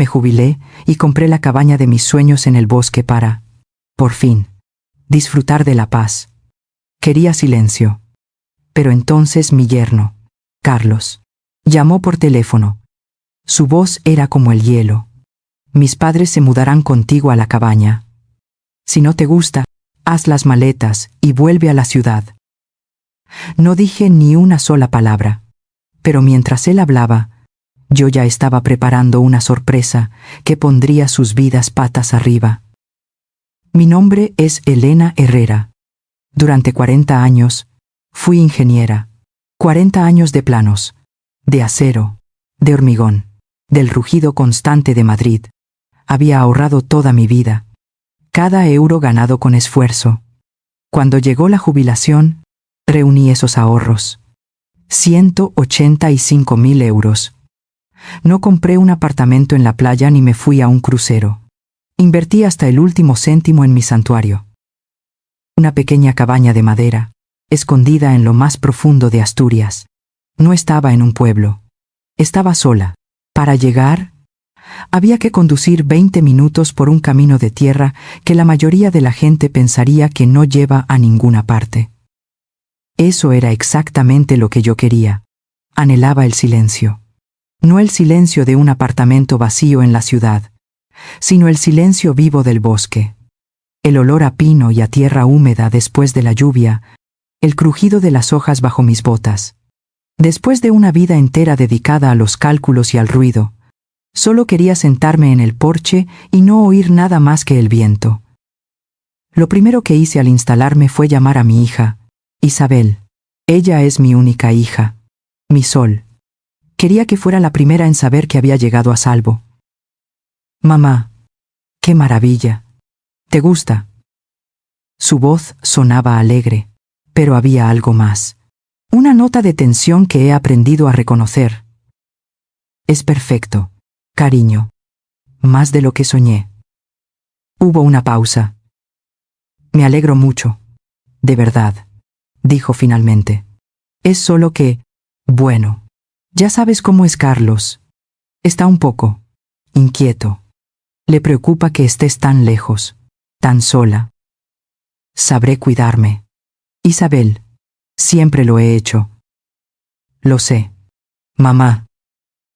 Me jubilé y compré la cabaña de mis sueños en el bosque para, por fin, disfrutar de la paz. Quería silencio. Pero entonces mi yerno, Carlos, llamó por teléfono. Su voz era como el hielo. Mis padres se mudarán contigo a la cabaña. Si no te gusta, haz las maletas y vuelve a la ciudad. No dije ni una sola palabra, pero mientras él hablaba, yo ya estaba preparando una sorpresa que pondría sus vidas patas arriba. Mi nombre es Elena Herrera. Durante 40 años, fui ingeniera. 40 años de planos, de acero, de hormigón, del rugido constante de Madrid. Había ahorrado toda mi vida. Cada euro ganado con esfuerzo. Cuando llegó la jubilación, reuní esos ahorros. 185.000 euros. No compré un apartamento en la playa ni me fui a un crucero. Invertí hasta el último céntimo en mi santuario. Una pequeña cabaña de madera, escondida en lo más profundo de Asturias. No estaba en un pueblo. Estaba sola. Para llegar, había que conducir 20 minutos por un camino de tierra que la mayoría de la gente pensaría que no lleva a ninguna parte. Eso era exactamente lo que yo quería. Anhelaba el silencio. No el silencio de un apartamento vacío en la ciudad, sino el silencio vivo del bosque. El olor a pino y a tierra húmeda después de la lluvia, el crujido de las hojas bajo mis botas. Después de una vida entera dedicada a los cálculos y al ruido, solo quería sentarme en el porche y no oír nada más que el viento. Lo primero que hice al instalarme fue llamar a mi hija, Isabel. Ella es mi única hija, mi sol. Quería que fuera la primera en saber que había llegado a salvo. Mamá, qué maravilla. ¿Te gusta? Su voz sonaba alegre, pero había algo más. Una nota de tensión que he aprendido a reconocer. Es perfecto, cariño. Más de lo que soñé. Hubo una pausa. Me alegro mucho. De verdad, dijo finalmente. Es solo que, bueno, ya sabes cómo es Carlos. Está un poco inquieto. Le preocupa que estés tan lejos, tan sola. Sabré cuidarme. Isabel, siempre lo he hecho. Lo sé. Mamá.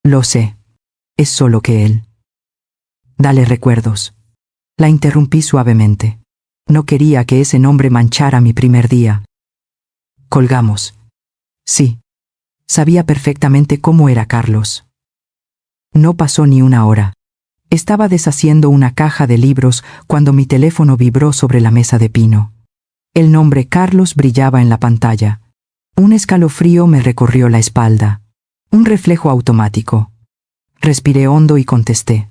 Lo sé. Es solo que él. Dale recuerdos. La interrumpí suavemente. No quería que ese nombre manchara mi primer día. Colgamos. Sí. Sabía perfectamente cómo era Carlos. No pasó ni una hora. Estaba deshaciendo una caja de libros cuando mi teléfono vibró sobre la mesa de pino. El nombre Carlos brillaba en la pantalla. Un escalofrío me recorrió la espalda. Un reflejo automático. Respiré hondo y contesté.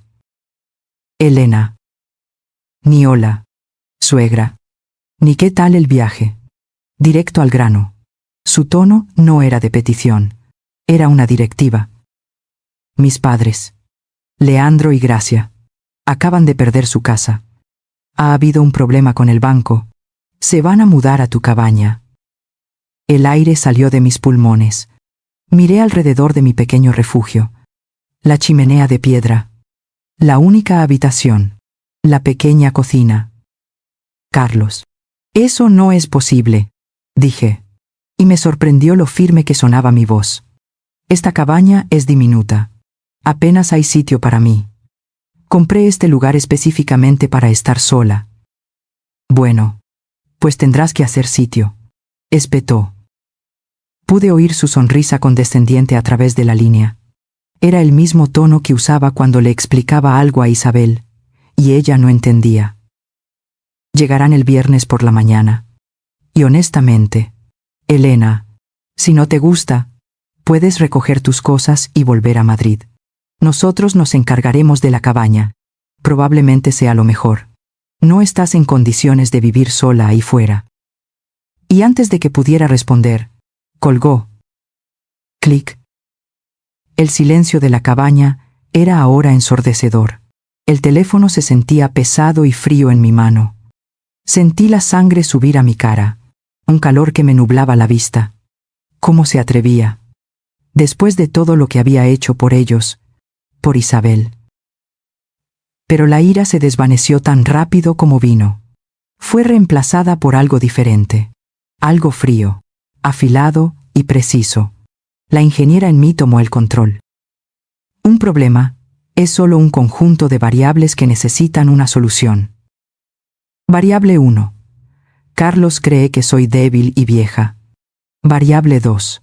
Elena. Ni hola, suegra. Ni qué tal el viaje. Directo al grano. Su tono no era de petición. Era una directiva. Mis padres, Leandro y Gracia, acaban de perder su casa. Ha habido un problema con el banco. Se van a mudar a tu cabaña. El aire salió de mis pulmones. Miré alrededor de mi pequeño refugio. La chimenea de piedra. La única habitación. La pequeña cocina. Carlos. Eso no es posible, dije. Y me sorprendió lo firme que sonaba mi voz. Esta cabaña es diminuta. Apenas hay sitio para mí. Compré este lugar específicamente para estar sola. Bueno, pues tendrás que hacer sitio, espetó. Pude oír su sonrisa condescendiente a través de la línea. Era el mismo tono que usaba cuando le explicaba algo a Isabel, y ella no entendía. Llegarán el viernes por la mañana. Y honestamente, Elena, si no te gusta, puedes recoger tus cosas y volver a Madrid. Nosotros nos encargaremos de la cabaña. Probablemente sea lo mejor. No estás en condiciones de vivir sola ahí fuera. Y antes de que pudiera responder, colgó. Clic. El silencio de la cabaña era ahora ensordecedor. El teléfono se sentía pesado y frío en mi mano. Sentí la sangre subir a mi cara, un calor que me nublaba la vista. ¿Cómo se atrevía? Después de todo lo que había hecho por ellos, por Isabel. Pero la ira se desvaneció tan rápido como vino. Fue reemplazada por algo diferente. Algo frío, afilado y preciso. La ingeniera en mí tomó el control. Un problema es solo un conjunto de variables que necesitan una solución. Variable 1. Carlos cree que soy débil y vieja. Variable 2.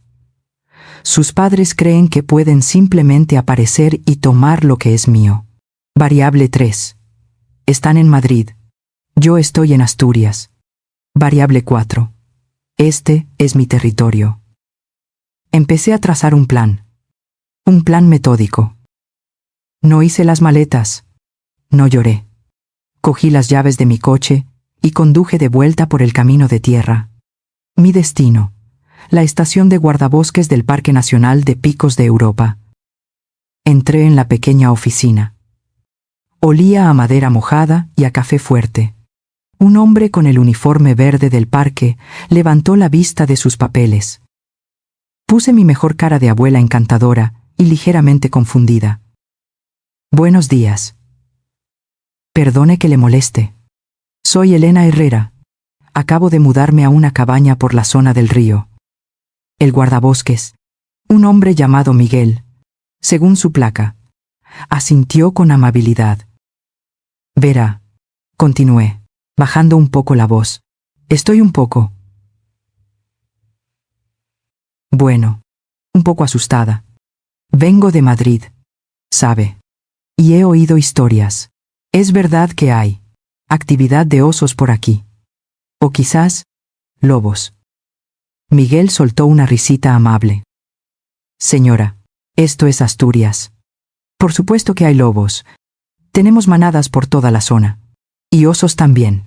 Sus padres creen que pueden simplemente aparecer y tomar lo que es mío. Variable 3. Están en Madrid. Yo estoy en Asturias. Variable 4. Este es mi territorio. Empecé a trazar un plan. Un plan metódico. No hice las maletas. No lloré. Cogí las llaves de mi coche y conduje de vuelta por el camino de tierra. Mi destino, la estación de guardabosques del Parque Nacional de Picos de Europa. Entré en la pequeña oficina. Olía a madera mojada y a café fuerte. Un hombre con el uniforme verde del parque levantó la vista de sus papeles. Puse mi mejor cara de abuela encantadora y ligeramente confundida. Buenos días. Perdone que le moleste. Soy Elena Herrera. Acabo de mudarme a una cabaña por la zona del río. El guardabosques, un hombre llamado Miguel, según su placa, asintió con amabilidad. Verá, continué, bajando un poco la voz. Estoy un poco... Bueno, un poco asustada. Vengo de Madrid, sabe. Y he oído historias. Es verdad que hay actividad de osos por aquí. O quizás, lobos. Miguel soltó una risita amable. Señora, esto es Asturias. Por supuesto que hay lobos. Tenemos manadas por toda la zona. Y osos también.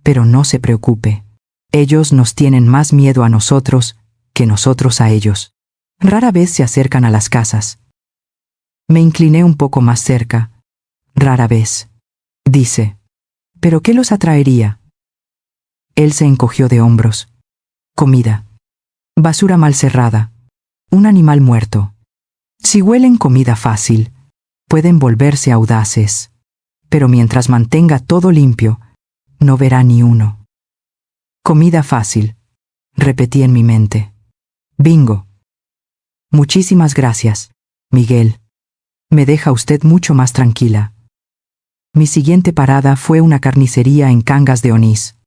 Pero no se preocupe. Ellos nos tienen más miedo a nosotros que nosotros a ellos. Rara vez se acercan a las casas. Me incliné un poco más cerca. Rara vez. Dice. ¿Pero qué los atraería? Él se encogió de hombros. Comida. Basura mal cerrada. Un animal muerto. Si huelen comida fácil, pueden volverse audaces. Pero mientras mantenga todo limpio, no verá ni uno. Comida fácil, repetí en mi mente. Bingo. Muchísimas gracias, Miguel. Me deja usted mucho más tranquila. Mi siguiente parada fue una carnicería en Cangas de Onís.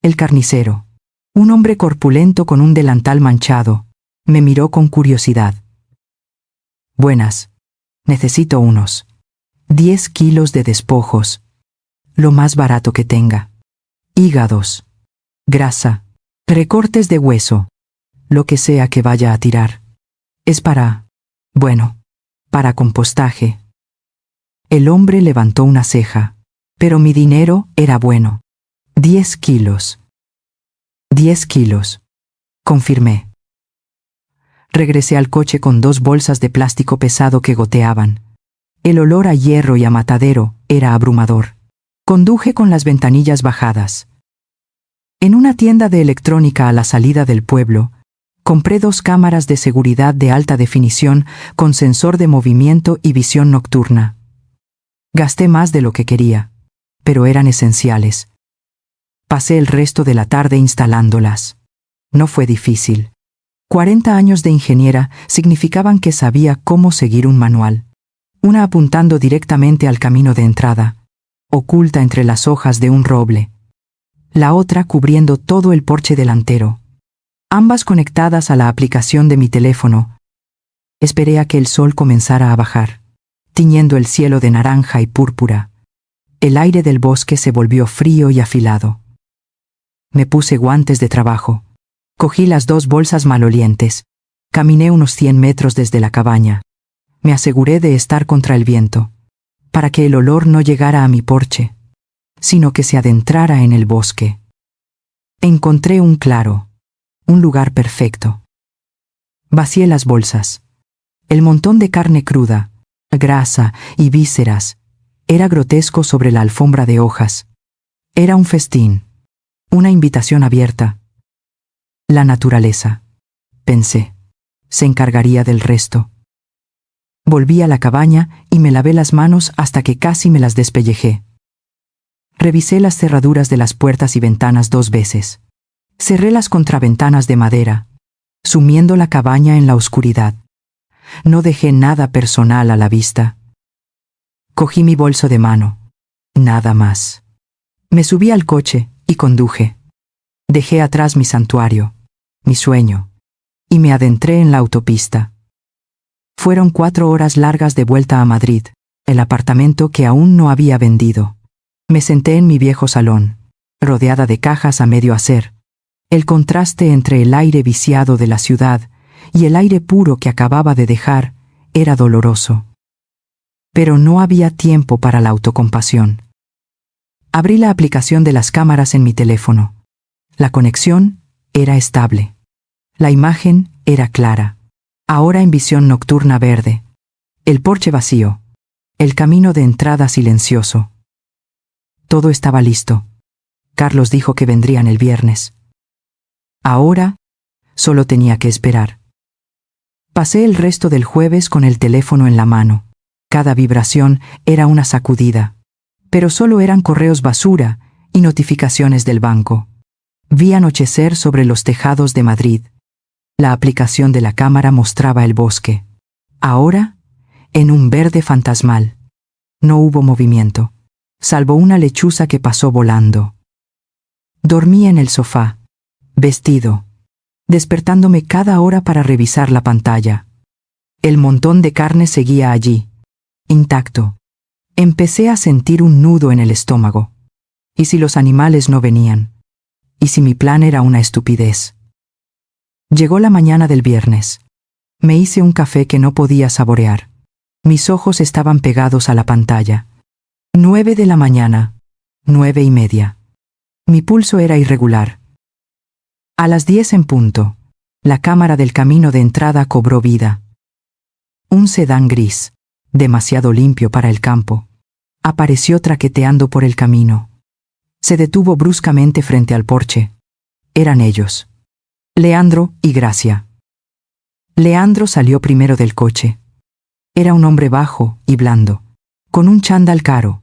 El carnicero, un hombre corpulento con un delantal manchado, me miró con curiosidad. Buenas. Necesito unos 10 kilos de despojos. Lo más barato que tenga. Hígados. Grasa. Recortes de hueso. Lo que sea que vaya a tirar. Es para... bueno, para compostaje. El hombre levantó una ceja. Pero mi dinero era bueno. 10 kilos. 10 kilos. Confirmé. Regresé al coche con 2 bolsas de plástico pesado que goteaban. El olor a hierro y a matadero era abrumador. Conduje con las ventanillas bajadas. En una tienda de electrónica a la salida del pueblo, compré 2 cámaras de seguridad de alta definición con sensor de movimiento y visión nocturna. Gasté más de lo que quería, pero eran esenciales. Pasé el resto de la tarde instalándolas. No fue difícil. 40 años de ingeniera significaban que sabía cómo seguir un manual. Una apuntando directamente al camino de entrada, oculta entre las hojas de un roble. La otra cubriendo todo el porche delantero. Ambas conectadas a la aplicación de mi teléfono. Esperé a que el sol comenzara a bajar, tiñendo el cielo de naranja y púrpura. El aire del bosque se volvió frío y afilado. Me puse guantes de trabajo. Cogí las 2 bolsas malolientes. Caminé unos 100 metros desde la cabaña. Me aseguré de estar contra el viento, para que el olor no llegara a mi porche, sino que se adentrara en el bosque. Encontré un claro, un lugar perfecto. Vacié las bolsas. El montón de carne cruda, grasa y vísceras era grotesco sobre la alfombra de hojas. Era un festín, una invitación abierta. La naturaleza, pensé, se encargaría del resto. Volví a la cabaña y me lavé las manos hasta que casi me las despellejé. Revisé las cerraduras de las puertas y ventanas 2 veces. Cerré las contraventanas de madera, sumiendo la cabaña en la oscuridad. No dejé nada personal a la vista. Cogí mi bolso de mano. Nada más. Me subí al coche y conduje. Dejé atrás mi santuario, mi sueño, y me adentré en la autopista. Fueron 4 horas largas de vuelta a Madrid, el apartamento que aún no había vendido. Me senté en mi viejo salón, rodeada de cajas a medio hacer. El contraste entre el aire viciado de la ciudad y el aire puro que acababa de dejar era doloroso. Pero no había tiempo para la autocompasión. Abrí la aplicación de las cámaras en mi teléfono. La conexión era estable. La imagen era clara, ahora en visión nocturna verde. El porche vacío. El camino de entrada silencioso. Todo estaba listo. Carlos dijo que vendrían el viernes. Ahora, solo tenía que esperar. Pasé el resto del jueves con el teléfono en la mano. Cada vibración era una sacudida. Pero solo eran correos basura y notificaciones del banco. Vi anochecer sobre los tejados de Madrid. La aplicación de la cámara mostraba el bosque. Ahora, en un verde fantasmal. No hubo movimiento, salvo una lechuza que pasó volando. Dormí en el sofá, vestido, despertándome cada hora para revisar la pantalla. El montón de carne seguía allí, intacto. Empecé a sentir un nudo en el estómago. ¿Y si los animales no venían? ¿Y si mi plan era una estupidez? Llegó la mañana del viernes. Me hice un café que no podía saborear. Mis ojos estaban pegados a la pantalla. 9 de la mañana. 9:30. Mi pulso era irregular. A las 10 en punto, la cámara del camino de entrada cobró vida. Un sedán gris, demasiado limpio para el campo, apareció traqueteando por el camino. Se detuvo bruscamente frente al porche. Eran ellos. Leandro y Gracia. Leandro salió primero del coche. Era un hombre bajo y blando, con un chándal caro.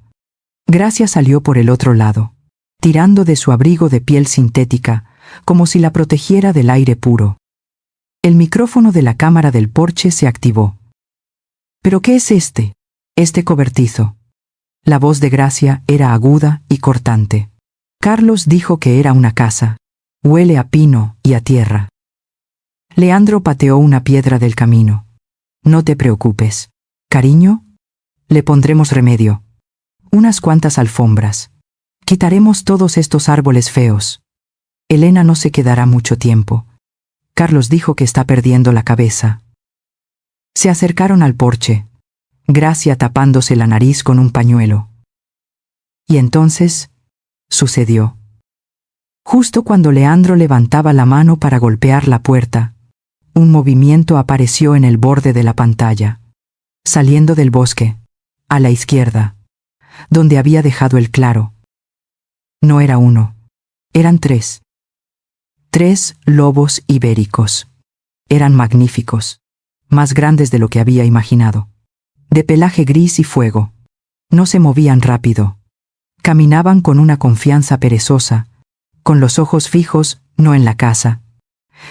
Gracia salió por el otro lado, tirando de su abrigo de piel sintética, como si la protegiera del aire puro. El micrófono de la cámara del porche se activó. ¿Pero qué es este cobertizo? La voz de Gracia era aguda y cortante. Carlos dijo que era una casa. Huele a pino y a tierra. Leandro pateó una piedra del camino. No te preocupes, cariño. Le pondremos remedio. Unas cuantas alfombras. Quitaremos todos estos árboles feos. Elena no se quedará mucho tiempo. Carlos dijo que está perdiendo la cabeza. Se acercaron al porche, Gracia tapándose la nariz con un pañuelo. Y entonces, sucedió. Justo cuando Leandro levantaba la mano para golpear la puerta, un movimiento apareció en el borde de la pantalla, saliendo del bosque, a la izquierda, donde había dejado el claro. No era uno, eran 3. 3 lobos ibéricos. Eran magníficos, más grandes de lo que había imaginado. De pelaje gris y fuego. No se movían rápido. Caminaban con una confianza perezosa, con los ojos fijos no en la casa,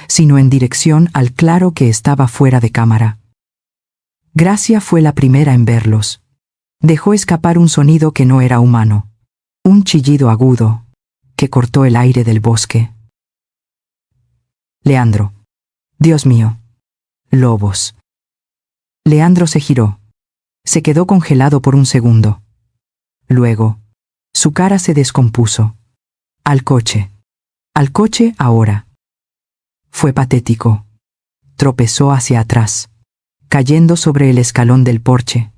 sino en dirección al claro que estaba fuera de cámara. Gracia fue la primera en verlos. Dejó escapar un sonido que no era humano, un chillido agudo, que cortó el aire del bosque. Leandro. Dios mío. Lobos. Leandro se giró. Se quedó congelado por un segundo. Luego, su cara se descompuso. Al coche. Al coche ahora. Fue patético. Tropezó hacia atrás, cayendo sobre el escalón del porche.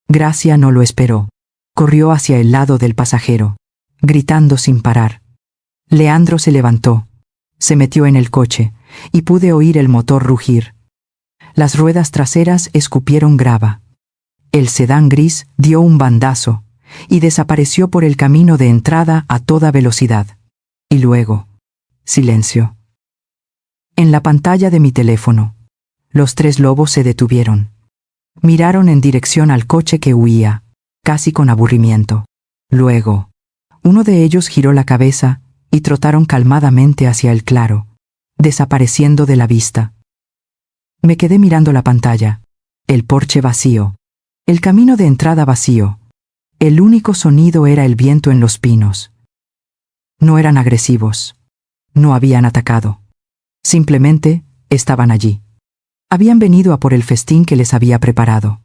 Gracia no lo esperó. Corrió hacia el lado del pasajero, gritando sin parar. Leandro se levantó, se metió en el coche, y pude oír el motor rugir. Las ruedas traseras escupieron grava. El sedán gris dio un bandazo, y desapareció por el camino de entrada a toda velocidad. Y luego, silencio. En la pantalla de mi teléfono, los 3 lobos se detuvieron. Miraron en dirección al coche que huía, casi con aburrimiento. Luego, uno de ellos giró la cabeza y trotaron calmadamente hacia el claro, desapareciendo de la vista. Me quedé mirando la pantalla, el porche vacío, el camino de entrada vacío. El único sonido era el viento en los pinos. No eran agresivos. No habían atacado. Simplemente estaban allí. Habían venido a por el festín que les había preparado.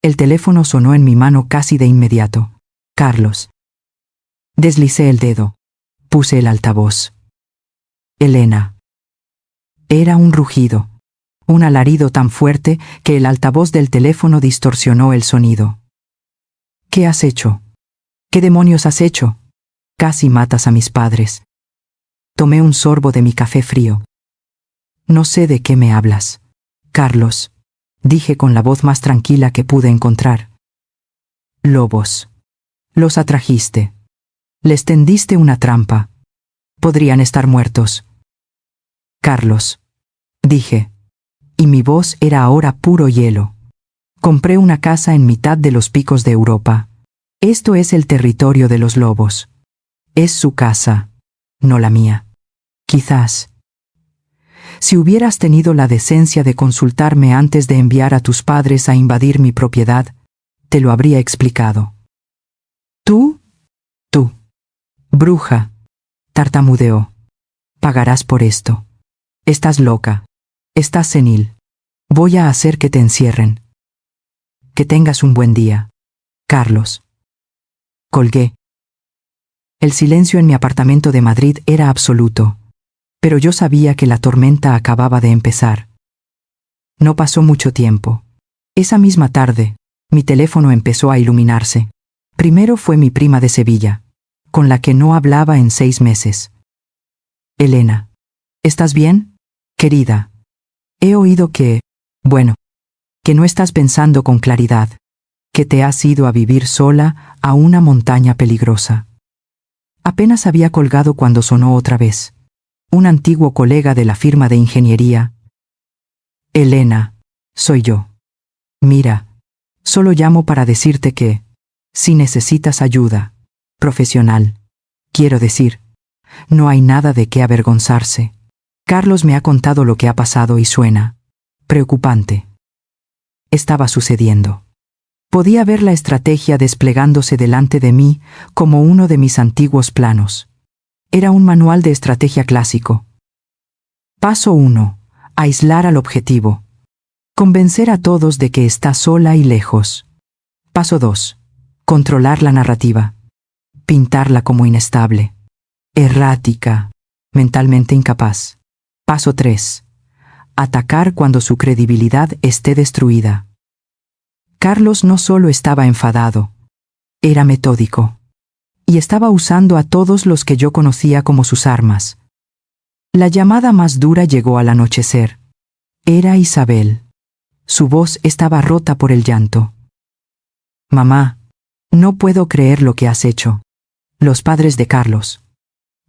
El teléfono sonó en mi mano casi de inmediato. Carlos. Deslicé el dedo. Puse el altavoz. Elena. Era un rugido. Un alarido tan fuerte que el altavoz del teléfono distorsionó el sonido. ¿Qué has hecho? ¿Qué demonios has hecho? Casi matas a mis padres. Tomé un sorbo de mi café frío. No sé de qué me hablas, Carlos, dije con la voz más tranquila que pude encontrar. Lobos. Los atrajiste. Les tendiste una trampa. Podrían estar muertos. Carlos, dije, y mi voz era ahora puro hielo. Compré una casa en mitad de los picos de Europa. Esto es el territorio de los lobos. Es su casa, no la mía. Quizás. Si hubieras tenido la decencia de consultarme antes de enviar a tus padres a invadir mi propiedad, te lo habría explicado. Tú, bruja, tartamudeó. Pagarás por esto. Estás loca. Estás senil. Voy a hacer que te encierren. Que tengas un buen día, Carlos. Colgué. El silencio en mi apartamento de Madrid era absoluto, pero yo sabía que la tormenta acababa de empezar. No pasó mucho tiempo. Esa misma tarde, mi teléfono empezó a iluminarse. Primero fue mi prima de Sevilla, con la que no hablaba en 6 meses. Elena, ¿estás bien, querida? He oído que no estás pensando con claridad, que te has ido a vivir sola a una montaña peligrosa. Apenas había colgado cuando sonó otra vez. Un antiguo colega de la firma de ingeniería. Elena, soy yo. Mira, solo llamo para decirte que, si necesitas ayuda, profesional, quiero decir, no hay nada de qué avergonzarse. Carlos me ha contado lo que ha pasado y suena preocupante. Estaba sucediendo. Podía ver la estrategia desplegándose delante de mí como uno de mis antiguos planos. Era un manual de estrategia clásico. Paso 1. Aislar al objetivo. Convencer a todos de que está sola y lejos. Paso 2. Controlar la narrativa. Pintarla como inestable, errática, mentalmente incapaz. Paso 3. Atacar cuando su credibilidad esté destruida. Carlos no solo estaba enfadado, era metódico. Y estaba usando a todos los que yo conocía como sus armas. La llamada más dura llegó al anochecer. Era Isabel. Su voz estaba rota por el llanto. Mamá, no puedo creer lo que has hecho. Los padres de Carlos.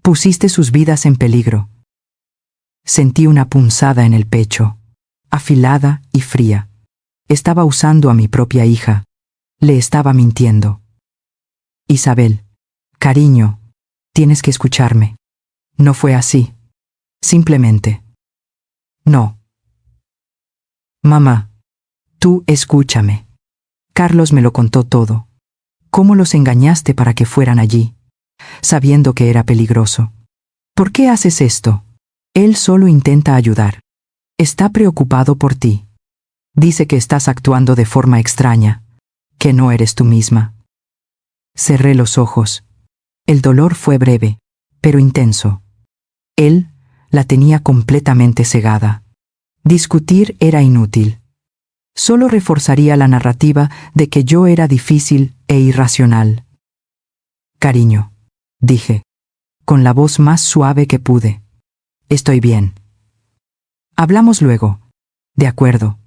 Pusiste sus vidas en peligro. Sentí una punzada en el pecho, afilada y fría. Estaba usando a mi propia hija. Le estaba mintiendo. Isabel, cariño, tienes que escucharme. No fue así. Simplemente. No. Mamá, tú escúchame. Carlos me lo contó todo. ¿Cómo los engañaste para que fueran allí, sabiendo que era peligroso? ¿Por qué haces esto? Él solo intenta ayudar. Está preocupado por ti. Dice que estás actuando de forma extraña, que no eres tú misma. Cerré los ojos. El dolor fue breve, pero intenso. Él la tenía completamente cegada. Discutir era inútil. Solo reforzaría la narrativa de que yo era difícil e irracional. Cariño, dije, con la voz más suave que pude. Estoy bien. Hablamos luego. De acuerdo.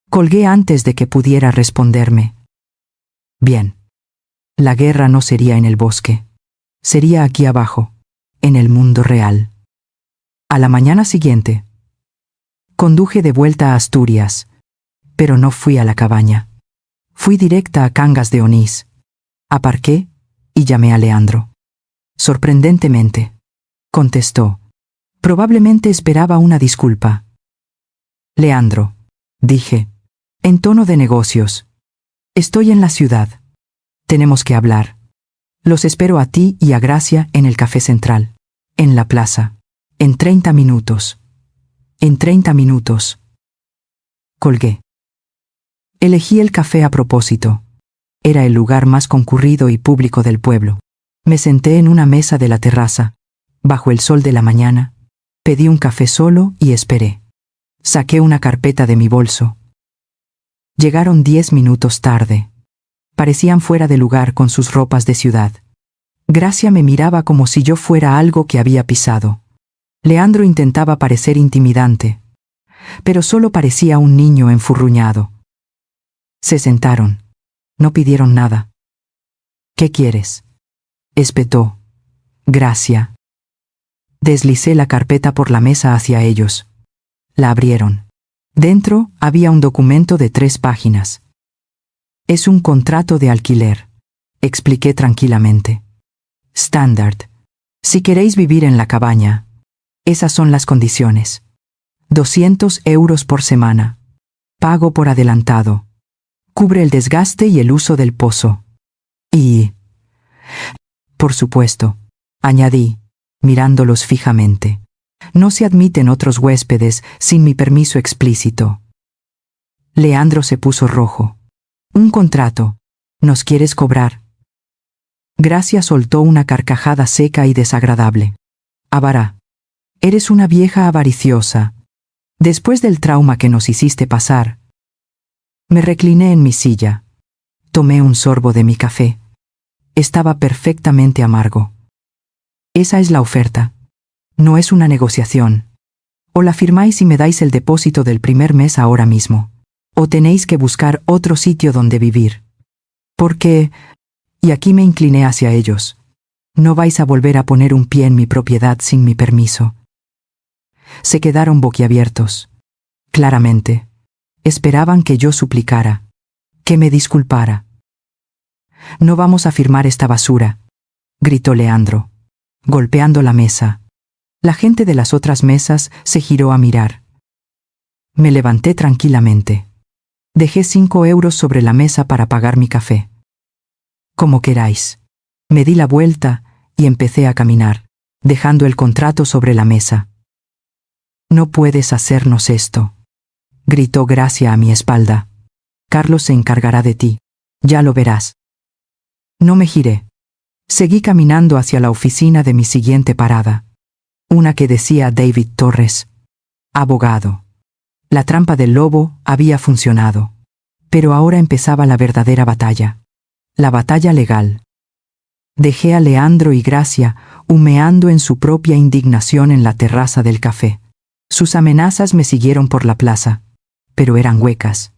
Colgué antes de que pudiera responderme. Bien. La guerra no sería en el bosque. Sería aquí abajo, en el mundo real. A la mañana siguiente, conduje de vuelta a Asturias, Pero no fui a la cabaña. Fui directa a Cangas de Onís. Aparqué y llamé a Leandro. Sorprendentemente, contestó. Probablemente esperaba una disculpa. Leandro, dije, en tono de negocios. Estoy en la ciudad. Tenemos que hablar. Los espero a ti y a Gracia en el Café Central, en la plaza, en 30 minutos. En 30 minutos. Colgué. Elegí el café a propósito. Era el lugar más concurrido y público del pueblo. Me senté en una mesa de la terraza, bajo el sol de la mañana, pedí un café solo y esperé. Saqué una carpeta de mi bolso. Llegaron 10 minutos tarde. Parecían fuera de lugar con sus ropas de ciudad. Gracia me miraba como si yo fuera algo que había pisado. Leandro intentaba parecer intimidante, pero solo parecía un niño enfurruñado. Se sentaron. No pidieron nada. ¿Qué quieres?, espetó. Gracia. Deslicé la carpeta por la mesa hacia ellos. La abrieron. Dentro había un documento de 3 páginas. Es un contrato de alquiler, expliqué tranquilamente. Standard. Si queréis vivir en la cabaña, esas son las condiciones. 200 euros por semana. Pago por adelantado. Cubre el desgaste y el uso del pozo. Y... por supuesto, añadí, mirándolos fijamente, no se admiten otros huéspedes sin mi permiso explícito. Leandro se puso rojo. Un contrato. ¿Nos quieres cobrar? Gracia soltó una carcajada seca y desagradable. Avara. Eres una vieja avariciosa. Después del trauma que nos hiciste pasar. Me recliné en mi silla. Tomé un sorbo de mi café. Estaba perfectamente amargo. Esa es la oferta. No es una negociación. O la firmáis y me dais el depósito del primer mes ahora mismo. O tenéis que buscar otro sitio donde vivir. Porque, y aquí me incliné hacia ellos, no vais a volver a poner un pie en mi propiedad sin mi permiso. Se quedaron boquiabiertos. Claramente, esperaban que yo suplicara, que me disculpara. No vamos a firmar esta basura, gritó Leandro, golpeando la mesa. La gente de las otras mesas se giró a mirar. Me levanté tranquilamente. Dejé 5 euros sobre la mesa para pagar mi café. Como queráis. Me di la vuelta y empecé a caminar, dejando el contrato sobre la mesa. No puedes hacernos esto, gritó Gracia a mi espalda. Carlos se encargará de ti. Ya lo verás. No me giré. Seguí caminando hacia la oficina de mi siguiente parada. Una que decía David Torres. Abogado. La trampa del lobo había funcionado. Pero ahora empezaba la verdadera batalla. La batalla legal. Dejé a Leandro y Gracia humeando en su propia indignación en la terraza del café. Sus amenazas me siguieron por la plaza, pero eran huecas,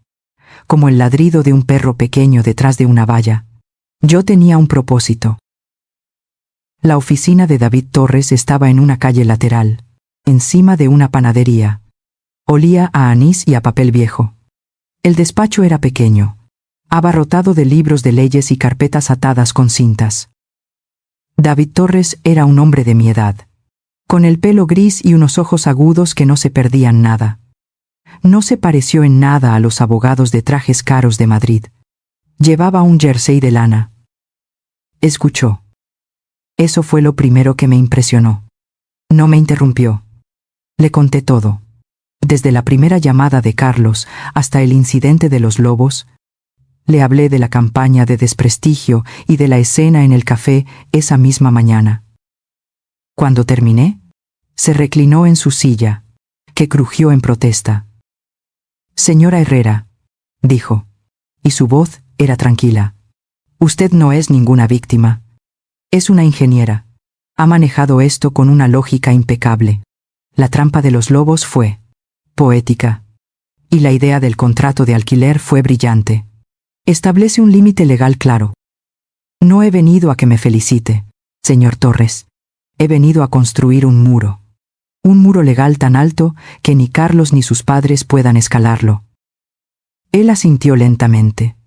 como el ladrido de un perro pequeño detrás de una valla. Yo tenía un propósito. La oficina de David Torres estaba en una calle lateral, encima de una panadería. Olía a anís y a papel viejo. El despacho era pequeño, abarrotado de libros de leyes y carpetas atadas con cintas. David Torres era un hombre de mi edad, con el pelo gris y unos ojos agudos que no se perdían nada. No se pareció en nada a los abogados de trajes caros de Madrid. Llevaba un jersey de lana. Escuchó. Eso fue lo primero que me impresionó. No me interrumpió. Le conté todo. Desde la primera llamada de Carlos hasta el incidente de los lobos, le hablé de la campaña de desprestigio y de la escena en el café esa misma mañana. Cuando terminé, se reclinó en su silla, que crujió en protesta. Señora Herrera, dijo, y su voz era tranquila. Usted no es ninguna víctima. Es una ingeniera. Ha manejado esto con una lógica impecable. La trampa de los lobos fue poética. Y la idea del contrato de alquiler fue brillante. Establece un límite legal claro. No he venido a que me felicite, señor Torres. He venido a construir un muro. Un muro legal tan alto que ni Carlos ni sus padres puedan escalarlo. Él asintió lentamente.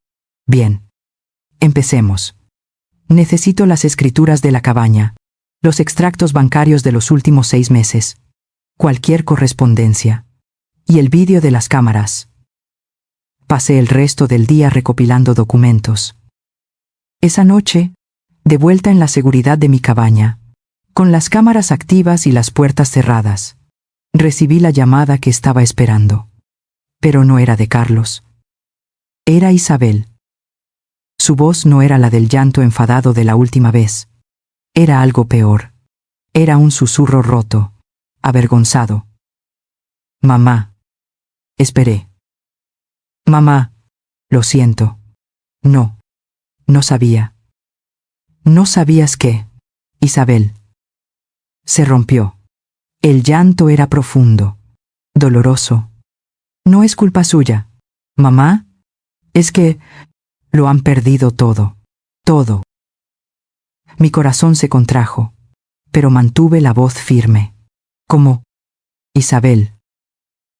Bien. Empecemos. Necesito las escrituras de la cabaña, los extractos bancarios de los últimos 6 meses, cualquier correspondencia, y el vídeo de las cámaras. Pasé el resto del día recopilando documentos. Esa noche, de vuelta en la seguridad de mi cabaña, con las cámaras activas y las puertas cerradas, recibí la llamada que estaba esperando. Pero no era de Carlos. Era Isabel. Su voz no era la del llanto enfadado de la última vez. Era algo peor. Era un susurro roto, avergonzado. Mamá. Esperé. Mamá. Lo siento. No. No sabía. No sabías qué, Isabel. Se rompió. El llanto era profundo, doloroso. No es culpa suya, mamá. Es que lo han perdido todo, todo. Mi corazón se contrajo, pero mantuve la voz firme. Como, Isabel.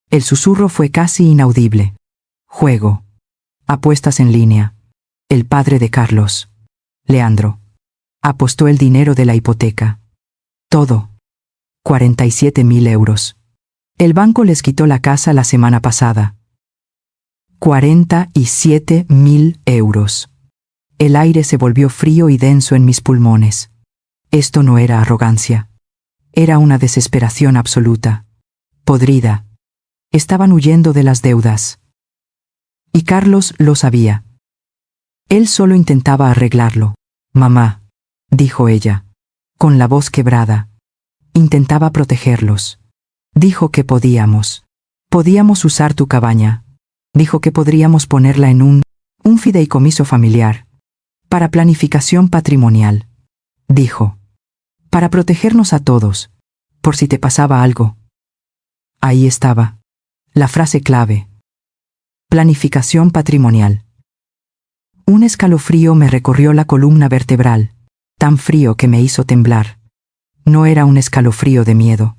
El susurro fue casi inaudible. Juego. Apuestas en línea. El padre de Carlos, Leandro, apostó el dinero de la hipoteca. Todo. 47.000 euros. El banco les quitó la casa la semana pasada. 47.000 euros. El aire se volvió frío y denso en mis pulmones. Esto no era arrogancia. Era una desesperación absoluta. Podrida. Estaban huyendo de las deudas. Y Carlos lo sabía. Él solo intentaba arreglarlo. Mamá, dijo ella, con la voz quebrada. Intentaba protegerlos. Dijo que podíamos. Podíamos usar tu cabaña. Dijo que podríamos ponerla en un fideicomiso familiar. Para planificación patrimonial. Dijo. Para protegernos a todos. Por si te pasaba algo. Ahí estaba. La frase clave. Planificación patrimonial. Un escalofrío me recorrió la columna vertebral, tan frío que me hizo temblar. No era un escalofrío de miedo.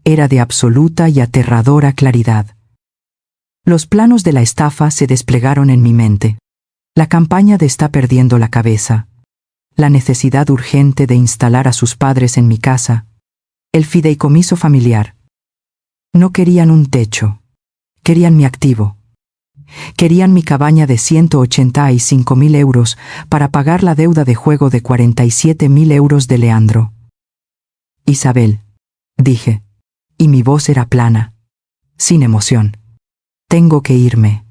Era de absoluta y aterradora claridad. Los planos de la estafa se desplegaron en mi mente. La campaña de está perdiendo la cabeza. La necesidad urgente de instalar a sus padres en mi casa. El fideicomiso familiar. No querían un techo. Querían mi activo. Querían mi cabaña de 185.000 euros para pagar la deuda de juego de 47.000 euros de Leandro. Isabel, dije, y mi voz era plana, sin emoción. Tengo que irme.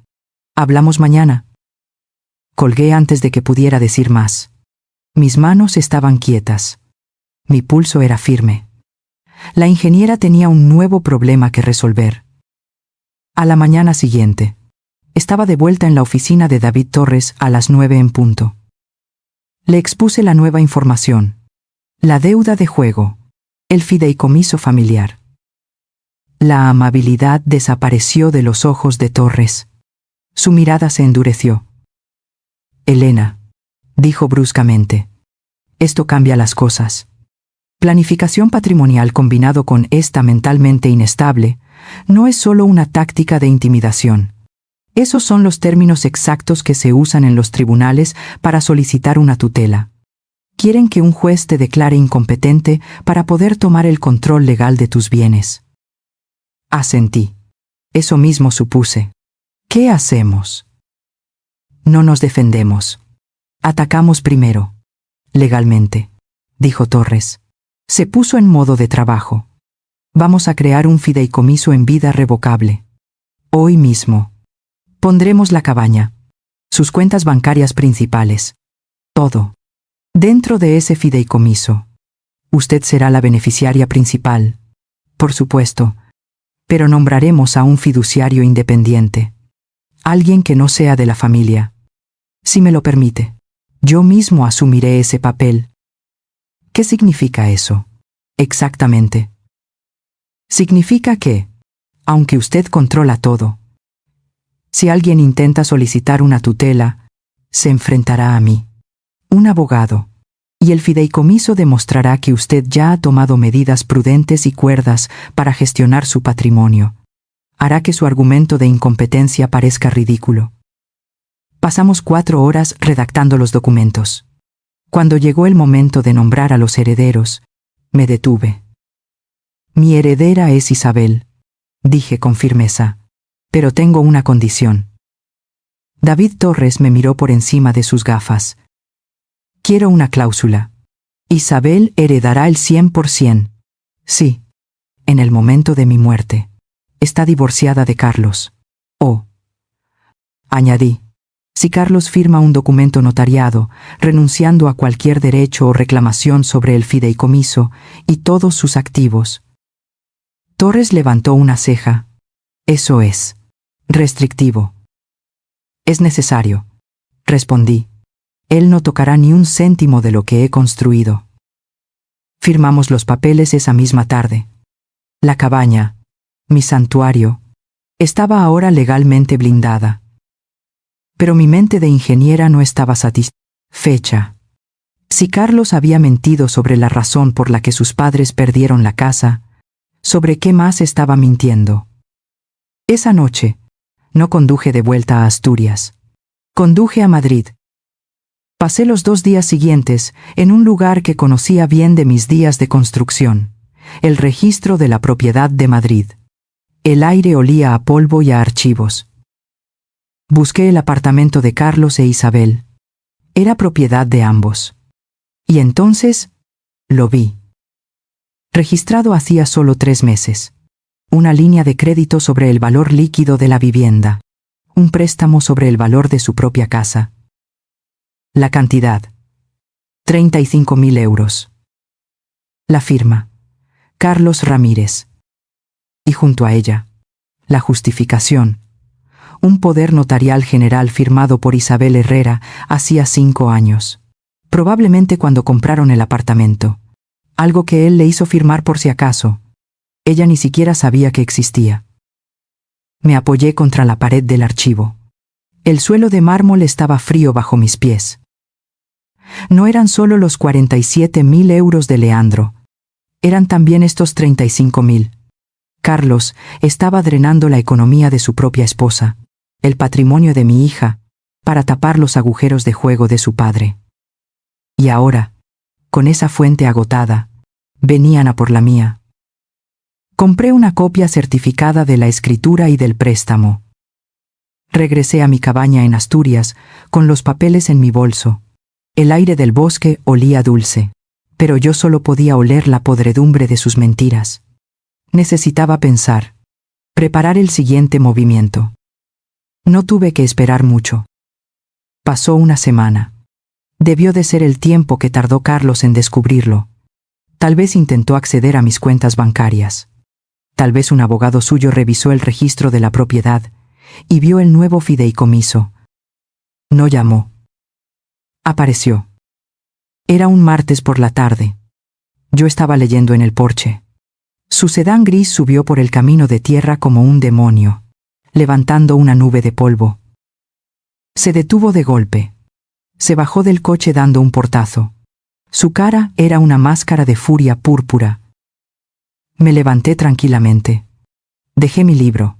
¿Hablamos mañana? Colgué antes de que pudiera decir más. Mis manos estaban quietas. Mi pulso era firme. La ingeniera tenía un nuevo problema que resolver. A la mañana siguiente, estaba de vuelta en la oficina de David Torres a las 9 en punto. Le expuse la nueva información. La deuda de juego. El fideicomiso familiar. La amabilidad desapareció de los ojos de Torres. Su mirada se endureció. Elena, dijo bruscamente. Esto cambia las cosas. Planificación patrimonial combinado con esta mentalmente inestable no es solo una táctica de intimidación. Esos son los términos exactos que se usan en los tribunales para solicitar una tutela. Quieren que un juez te declare incompetente para poder tomar el control legal de tus bienes. Asentí. Eso mismo supuse. ¿Qué hacemos? No nos defendemos. Atacamos primero. Legalmente, dijo Torres. Se puso en modo de trabajo. Vamos a crear un fideicomiso en vida revocable. Hoy mismo. Pondremos la cabaña, sus cuentas bancarias principales. Todo. Dentro de ese fideicomiso. Usted será la beneficiaria principal. Por supuesto. Pero nombraremos a un fiduciario independiente. Alguien que no sea de la familia. Si me lo permite, yo mismo asumiré ese papel. ¿Qué significa eso? Exactamente. Significa que, aunque usted controla todo, si alguien intenta solicitar una tutela, se enfrentará a mí, un abogado, y el fideicomiso demostrará que usted ya ha tomado medidas prudentes y cuerdas para gestionar su patrimonio. Hará que su argumento de incompetencia parezca ridículo. Pasamos 4 horas redactando los documentos. Cuando llegó el momento de nombrar a los herederos, me detuve. Mi heredera es Isabel, dije con firmeza, pero tengo una condición. David Torres me miró por encima de sus gafas. Quiero una cláusula. Isabel heredará el 100%. Sí, en el momento de mi muerte. Está divorciada de Carlos. Oh. Añadí. Si Carlos firma un documento notariado, renunciando a cualquier derecho o reclamación sobre el fideicomiso y todos sus activos. Torres levantó una ceja. Eso es restrictivo. Es necesario, respondí. Él no tocará ni un céntimo de lo que he construido. Firmamos los papeles esa misma tarde. La cabaña, mi santuario, estaba ahora legalmente blindada. Pero mi mente de ingeniera no estaba satisfecha. Si Carlos había mentido sobre la razón por la que sus padres perdieron la casa, ¿sobre qué más estaba mintiendo? Esa noche, no conduje de vuelta a Asturias. Conduje a Madrid. Pasé los 2 días siguientes en un lugar que conocía bien de mis días de construcción, el registro de la propiedad de Madrid. El aire olía a polvo y a archivos. Busqué el apartamento de Carlos e Isabel. Era propiedad de ambos. Y entonces, lo vi. Registrado hacía solo 3 meses. Una línea de crédito sobre el valor líquido de la vivienda. Un préstamo sobre el valor de su propia casa. La cantidad. 35.000 euros. La firma. Carlos Ramírez. Y junto a ella, la justificación. Un poder notarial general firmado por Isabel Herrera hacía 5 años. Probablemente cuando compraron el apartamento. Algo que él le hizo firmar por si acaso. Ella ni siquiera sabía que existía. Me apoyé contra la pared del archivo. El suelo de mármol estaba frío bajo mis pies. No eran solo los 47.000 euros de Leandro. Eran también estos 35.000. Carlos estaba drenando la economía de su propia esposa, el patrimonio de mi hija, para tapar los agujeros de juego de su padre. Y ahora, con esa fuente agotada, venían a por la mía. Compré una copia certificada de la escritura y del préstamo. Regresé a mi cabaña en Asturias con los papeles en mi bolso. El aire del bosque olía dulce, pero yo solo podía oler la podredumbre de sus mentiras. Necesitaba pensar, preparar el siguiente movimiento. No tuve que esperar mucho. Pasó una semana. Debió de ser el tiempo que tardó Carlos en descubrirlo. Tal vez intentó acceder a mis cuentas bancarias. Tal vez un abogado suyo revisó el registro de la propiedad y vio el nuevo fideicomiso. No llamó. Apareció. Era un martes por la tarde. Yo estaba leyendo en el porche. Su sedán gris subió por el camino de tierra como un demonio, levantando una nube de polvo. Se detuvo de golpe. Se bajó del coche dando un portazo. Su cara era una máscara de furia púrpura. Me levanté tranquilamente. Dejé mi libro.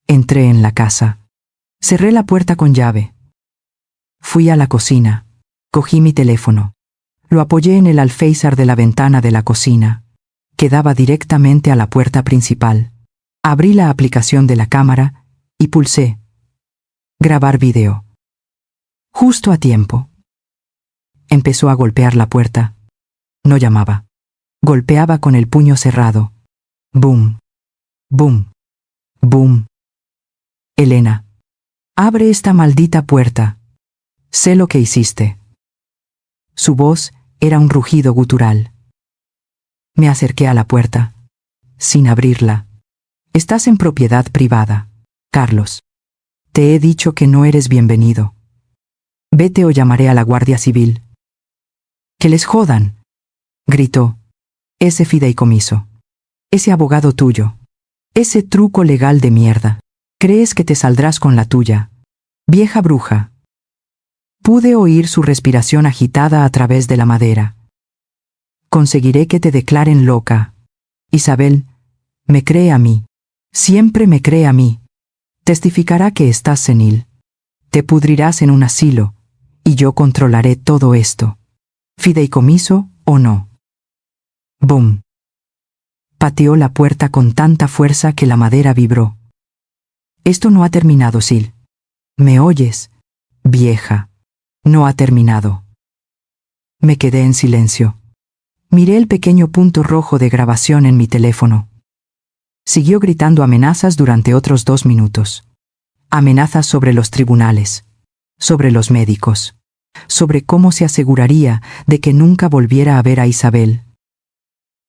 Entré en la casa. Cerré la puerta con llave. Fui a la cocina. Cogí mi teléfono. Lo apoyé en el alféizar de la ventana de la cocina, que daba directamente a la puerta principal. Abrí la aplicación de la cámara y pulsé grabar vídeo. Justo a tiempo. Empezó a golpear la puerta. No llamaba. Golpeaba con el puño cerrado. Boom. Boom. Boom. Elena. Abre esta maldita puerta. Sé lo que hiciste. Su voz era un rugido gutural. Me acerqué a la puerta, sin abrirla. Estás en propiedad privada, Carlos. Te he dicho que no eres bienvenido. Vete o llamaré a la Guardia Civil. ¡Que les jodan!, gritó. Ese fideicomiso. Ese abogado tuyo. Ese truco legal de mierda. Crees que te saldrás con la tuya. Vieja bruja. Pude oír su respiración agitada a través de la madera. Conseguiré que te declaren loca. Isabel, me cree a mí. Siempre me cree a mí. Testificará que estás senil. Te pudrirás en un asilo, y yo controlaré todo esto. Fideicomiso o no. Boom. Pateó la puerta con tanta fuerza que la madera vibró. Esto no ha terminado, Sil. ¿Me oyes, vieja? No ha terminado. Me quedé en silencio. Miré el pequeño punto rojo de grabación en mi teléfono. Siguió gritando amenazas durante otros 2 minutos. Amenazas sobre los tribunales, sobre los médicos, sobre cómo se aseguraría de que nunca volviera a ver a Isabel.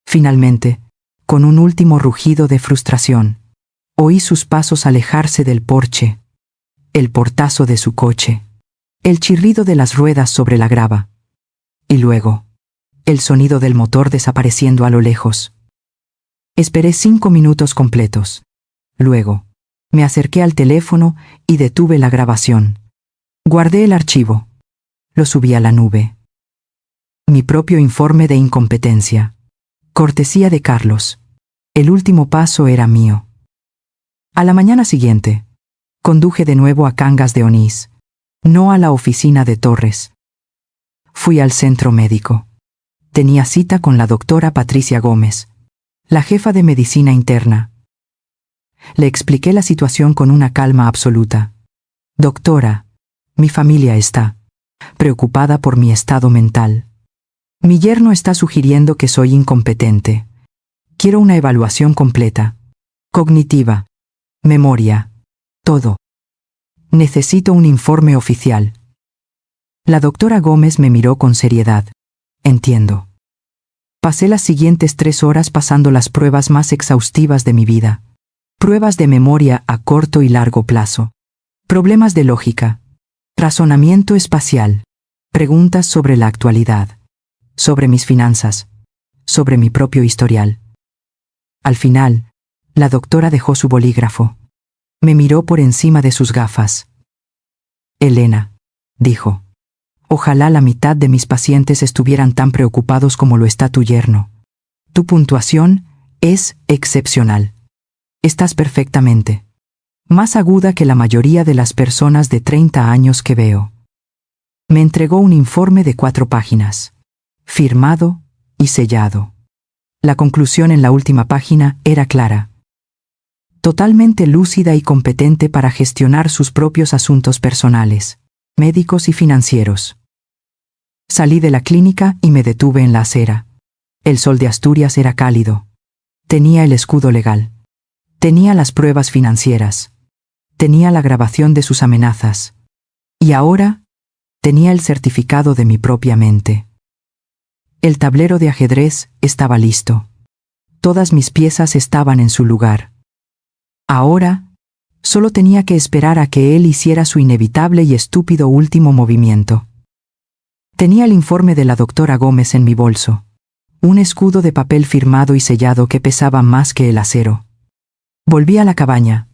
Finalmente, con un último rugido de frustración, oí sus pasos alejarse del porche, el portazo de su coche, el chirrido de las ruedas sobre la grava, y luego, el sonido del motor desapareciendo a lo lejos. Esperé 5 minutos completos. Luego, me acerqué al teléfono y detuve la grabación. Guardé el archivo. Lo subí a la nube. Mi propio informe de incompetencia. Cortesía de Carlos. El último paso era mío. A la mañana siguiente, conduje de nuevo a Cangas de Onís, no a la oficina de Torres. Fui al centro médico. Tenía cita con la doctora Patricia Gómez, la jefa de medicina interna. Le expliqué la situación con una calma absoluta. Doctora, mi familia está preocupada por mi estado mental. Mi yerno está sugiriendo que soy incompetente. Quiero una evaluación completa, cognitiva, memoria, todo. Necesito un informe oficial. La doctora Gómez me miró con seriedad. Entiendo. Pasé las siguientes 3 horas pasando las pruebas más exhaustivas de mi vida. Pruebas de memoria a corto y largo plazo. Problemas de lógica. Razonamiento espacial. Preguntas sobre la actualidad. Sobre mis finanzas. Sobre mi propio historial. Al final, la doctora dejó su bolígrafo. Me miró por encima de sus gafas. Elena, dijo. Ojalá la mitad de mis pacientes estuvieran tan preocupados como lo está tu yerno. Tu puntuación es excepcional. Estás perfectamente. Más aguda que la mayoría de las personas de 30 años que veo. Me entregó un informe de 4 páginas, firmado y sellado. La conclusión en la última página era clara. Totalmente lúcida y competente para gestionar sus propios asuntos personales, médicos y financieros. Salí de la clínica y me detuve en la acera. El sol de Asturias era cálido. Tenía el escudo legal. Tenía las pruebas financieras. Tenía la grabación de sus amenazas. Y ahora, tenía el certificado de mi propia mente. El tablero de ajedrez estaba listo. Todas mis piezas estaban en su lugar. Ahora, solo tenía que esperar a que él hiciera su inevitable y estúpido último movimiento. Tenía el informe de la doctora Gómez en mi bolso. Un escudo de papel firmado y sellado que pesaba más que el acero. Volví a la cabaña.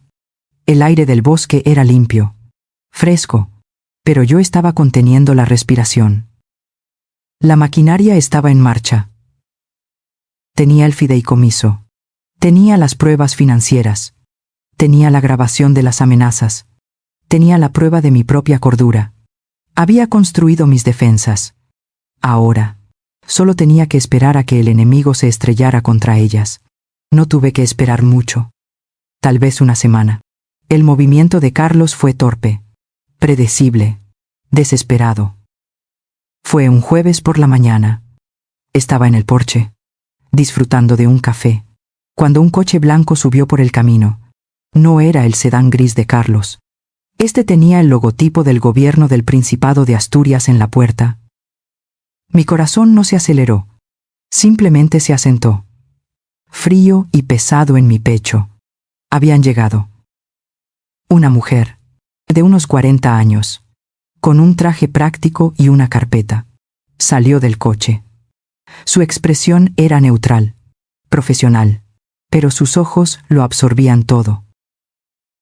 El aire del bosque era limpio, fresco, pero yo estaba conteniendo la respiración. La maquinaria estaba en marcha. Tenía el fideicomiso. Tenía las pruebas financieras. Tenía la grabación de las amenazas. Tenía la prueba de mi propia cordura. Había construido mis defensas. Ahora, solo tenía que esperar a que el enemigo se estrellara contra ellas. No tuve que esperar mucho. Tal vez una semana. El movimiento de Carlos fue torpe, predecible, desesperado. Fue un jueves por la mañana. Estaba en el porche, disfrutando de un café, cuando un coche blanco subió por el camino. No era el sedán gris de Carlos. Este tenía el logotipo del gobierno del Principado de Asturias en la puerta. Mi corazón no se aceleró, simplemente se asentó. Frío y pesado en mi pecho. Habían llegado. Una mujer, de unos 40 años, con un traje práctico y una carpeta, salió del coche. Su expresión era neutral, profesional, pero sus ojos lo absorbían todo.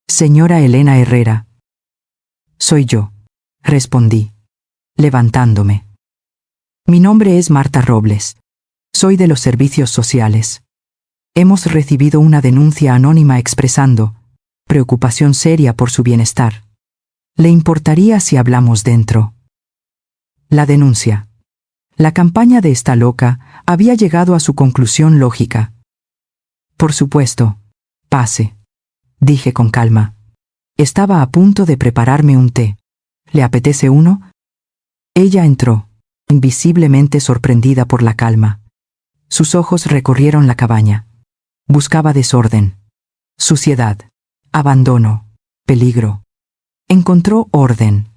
Señora Elena Herrera. Soy yo, respondí, levantándome. Mi nombre es Marta Robles. Soy de los servicios sociales. Hemos recibido una denuncia anónima expresando preocupación seria por su bienestar. ¿Le importaría si hablamos dentro? La denuncia. La campaña de esta loca había llegado a su conclusión lógica. Por supuesto. Pase, dije con calma. Estaba a punto de prepararme un té. ¿Le apetece uno? Ella entró, invisiblemente sorprendida por la calma. Sus ojos recorrieron la cabaña. Buscaba desorden, suciedad, abandono, peligro. Encontró orden.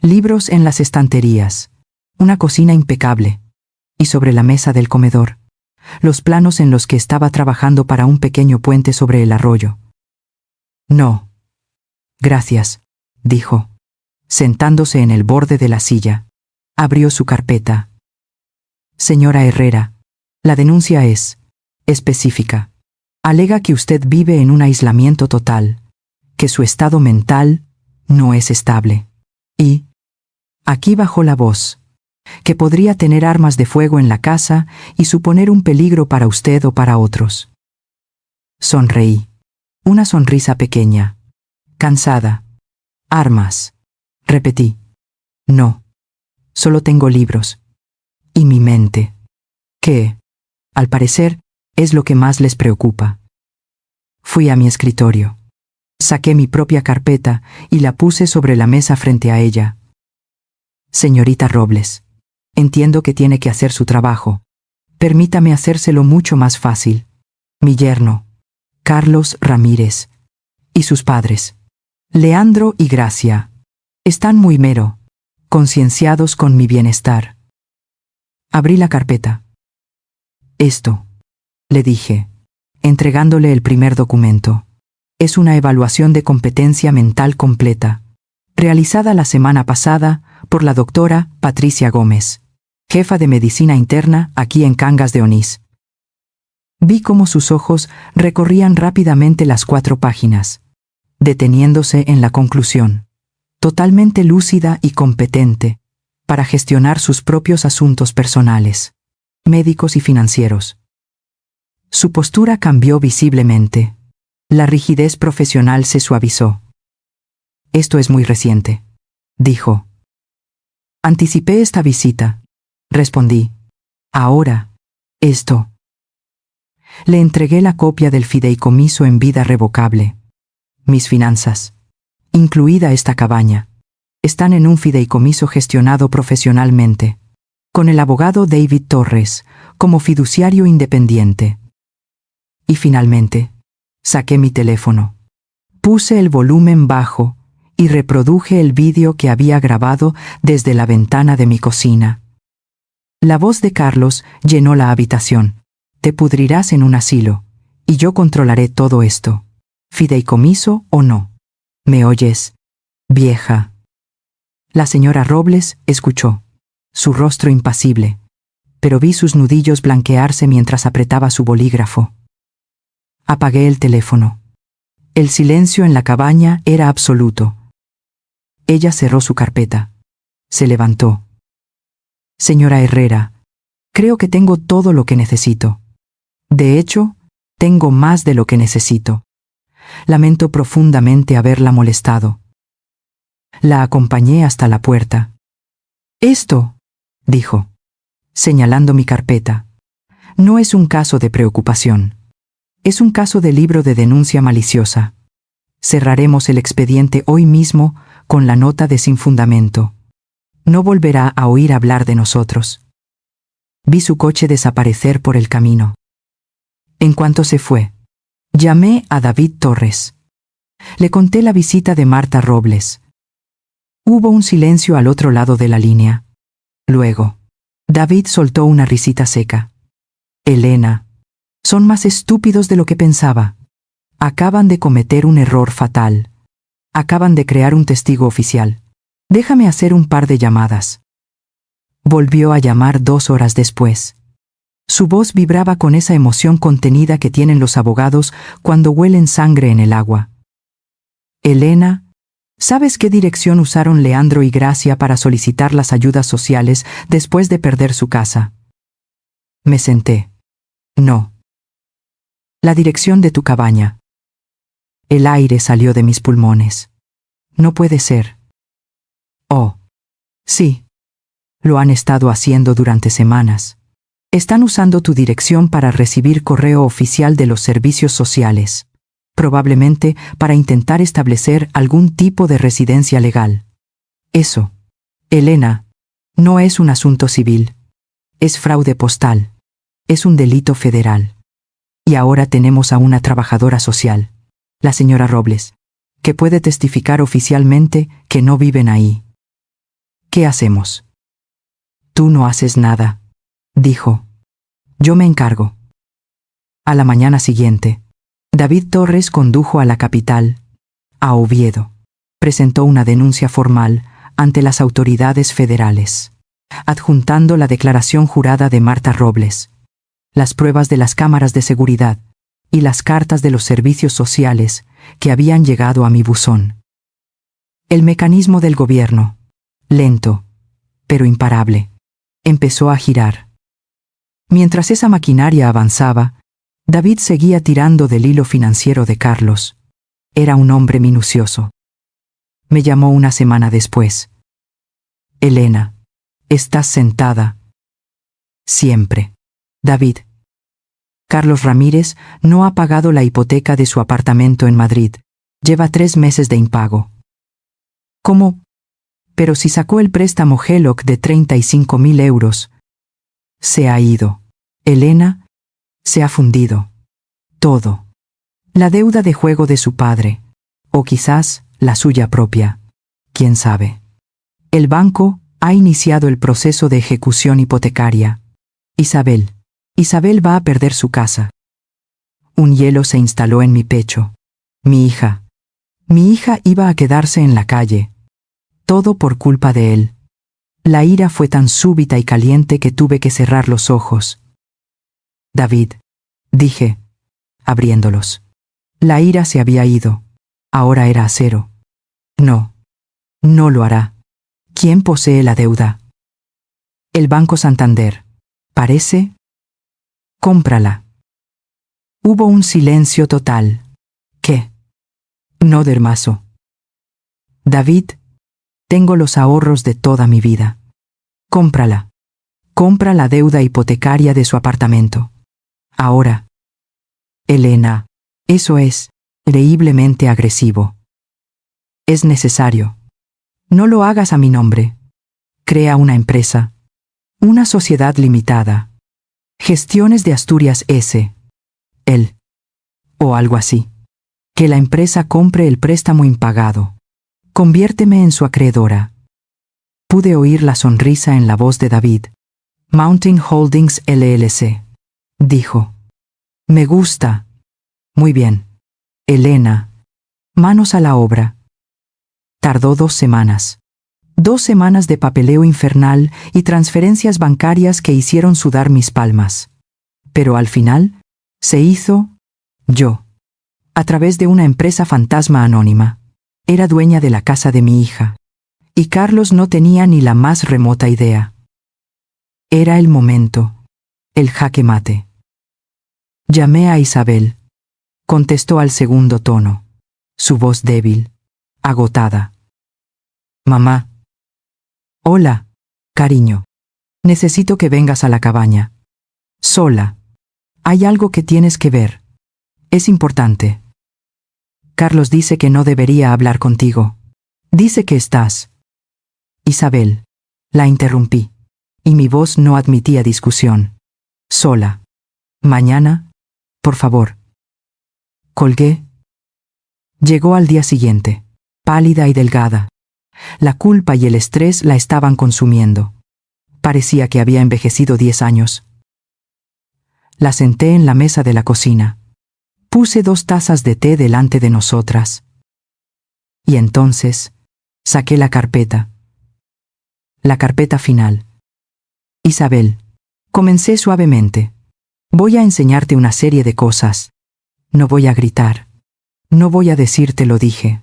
Libros en las estanterías, una cocina impecable, y sobre la mesa del comedor, los planos en los que estaba trabajando para un pequeño puente sobre el arroyo. No. Gracias, dijo, sentándose en el borde de la silla. Abrió su carpeta. Señora Herrera, la denuncia es específica. Alega que usted vive en un aislamiento total, que su estado mental no es estable. Y, aquí bajó la voz, que podría tener armas de fuego en la casa y suponer un peligro para usted o para otros. Sonreí. Una sonrisa pequeña. Cansada. Armas. Repetí. No. Solo tengo libros. Y mi mente. Que, al parecer, es lo que más les preocupa. Fui a mi escritorio. Saqué mi propia carpeta y la puse sobre la mesa frente a ella. Señorita Robles, entiendo que tiene que hacer su trabajo. Permítame hacérselo mucho más fácil. Mi yerno, Carlos Ramírez, y sus padres, Leandro y Gracia, están muy concienciados con mi bienestar. Abrí la carpeta. Esto, le dije, entregándole el primer documento, es una evaluación de competencia mental completa, realizada la semana pasada por la doctora Patricia Gómez, jefa de medicina interna aquí en Cangas de Onís. Vi cómo sus ojos recorrían rápidamente las 4 páginas, deteniéndose en la conclusión, totalmente lúcida y competente, para gestionar sus propios asuntos personales, médicos y financieros. Su postura cambió visiblemente. La rigidez profesional se suavizó. Esto es muy reciente, dijo. Anticipé esta visita, respondí. Ahora, esto. Le entregué la copia del fideicomiso en vida revocable. Mis finanzas, incluida esta cabaña, están en un fideicomiso gestionado profesionalmente, con el abogado David Torres como fiduciario independiente. Y finalmente, saqué mi teléfono. Puse el volumen bajo y reproduje el vídeo que había grabado desde la ventana de mi cocina. La voz de Carlos llenó la habitación. Te pudrirás en un asilo, y yo controlaré todo esto, fideicomiso o no. ¿Me oyes, vieja? La señora Robles escuchó, su rostro impasible, pero vi sus nudillos blanquearse mientras apretaba su bolígrafo. Apagué el teléfono. El silencio en la cabaña era absoluto. Ella cerró su carpeta. Se levantó. Señora Herrera, creo que tengo todo lo que necesito. De hecho, tengo más de lo que necesito. Lamento profundamente haberla molestado. La acompañé hasta la puerta. Esto, dijo, señalando mi carpeta, no es un caso de preocupación. Es un caso de libro de denuncia maliciosa. Cerraremos el expediente hoy mismo con la nota de sin fundamento. No volverá a oír hablar de nosotros. Vi su coche desaparecer por el camino. En cuanto se fue, llamé a David Torres. Le conté la visita de Marta Robles. Hubo un silencio al otro lado de la línea. Luego, David soltó una risita seca. Elena, son más estúpidos de lo que pensaba. Acaban de cometer un error fatal. Acaban de crear un testigo oficial. Déjame hacer un par de llamadas. Volvió a llamar 2 horas después. Su voz vibraba con esa emoción contenida que tienen los abogados cuando huelen sangre en el agua. Elena, ¿sabes qué dirección usaron Leandro y Gracia para solicitar las ayudas sociales después de perder su casa? Me senté. No. La dirección de tu cabaña. El aire salió de mis pulmones. No puede ser. Oh. Sí. Lo han estado haciendo durante semanas. Están usando tu dirección para recibir correo oficial de los servicios sociales, probablemente para intentar establecer algún tipo de residencia legal. Eso, Elena, no es un asunto civil. Es fraude postal. Es un delito federal. Y ahora tenemos a una trabajadora social, la señora Robles, que puede testificar oficialmente que no viven ahí. ¿Qué hacemos? Tú no haces nada, dijo. Yo me encargo. A la mañana siguiente, David Torres condujo a la capital, a Oviedo. Presentó una denuncia formal ante las autoridades federales, adjuntando la declaración jurada de Marta Robles, las pruebas de las cámaras de seguridad y las cartas de los servicios sociales que habían llegado a mi buzón. El mecanismo del gobierno, lento, pero imparable, empezó a girar. Mientras esa maquinaria avanzaba, David seguía tirando del hilo financiero de Carlos. Era un hombre minucioso. Me llamó una semana después. Elena, estás sentada. Siempre. David. Carlos Ramírez no ha pagado la hipoteca de su apartamento en Madrid. Lleva 3 meses de impago. ¿Cómo? Pero si sacó el préstamo HELOC de 35.000 euros. Se ha ido. Elena, se ha fundido. Todo. La deuda de juego de su padre. O quizás la suya propia. ¿Quién sabe? El banco ha iniciado el proceso de ejecución hipotecaria. Isabel va a perder su casa. Un hielo se instaló en mi pecho. Mi hija iba a quedarse en la calle. Todo por culpa de él. La ira fue tan súbita y caliente que tuve que cerrar los ojos. David, dije, abriéndolos. La ira se había ido. Ahora era acero. No. No lo hará. ¿Quién posee la deuda? El Banco Santander. ¿Parece? Cómprala. Hubo un silencio total. ¿Qué? No, Dermaso. David, tengo los ahorros de toda mi vida. Cómprala. Compra la deuda hipotecaria de su apartamento. Ahora. Elena, eso es increíblemente agresivo. Es necesario. No lo hagas a mi nombre. Crea una empresa. Una sociedad limitada. Gestiones de Asturias S. L. O algo así. Que la empresa compre el préstamo impagado. Conviérteme en su acreedora. Pude oír la sonrisa en la voz de David. Mountain Holdings LLC. Dijo. Me gusta. Muy bien. Elena. Manos a la obra. Tardó 2 semanas. 2 semanas de papeleo infernal y transferencias bancarias que hicieron sudar mis palmas. Pero al final, se hizo yo. A través de una empresa fantasma anónima. Era dueña de la casa de mi hija. Y Carlos no tenía ni la más remota idea. Era el momento. El jaque mate. Llamé a Isabel. Contestó al segundo tono. Su voz débil. Agotada. Mamá. Hola, cariño. Necesito que vengas a la cabaña. Sola. Hay algo que tienes que ver. Es importante. Carlos dice que no debería hablar contigo. Dice que estás. Isabel. La interrumpí. Y mi voz no admitía discusión. Sola. Mañana, por favor. Colgué. Llegó al día siguiente, pálida y delgada. La culpa y el estrés la estaban consumiendo. Parecía que había envejecido 10 años. La senté en la mesa de la cocina. Puse 2 tazas de té delante de nosotras. Y entonces, saqué la carpeta. La carpeta final. Isabel, comencé suavemente. Voy a enseñarte una serie de cosas. No voy a gritar. No voy a decirte lo dije.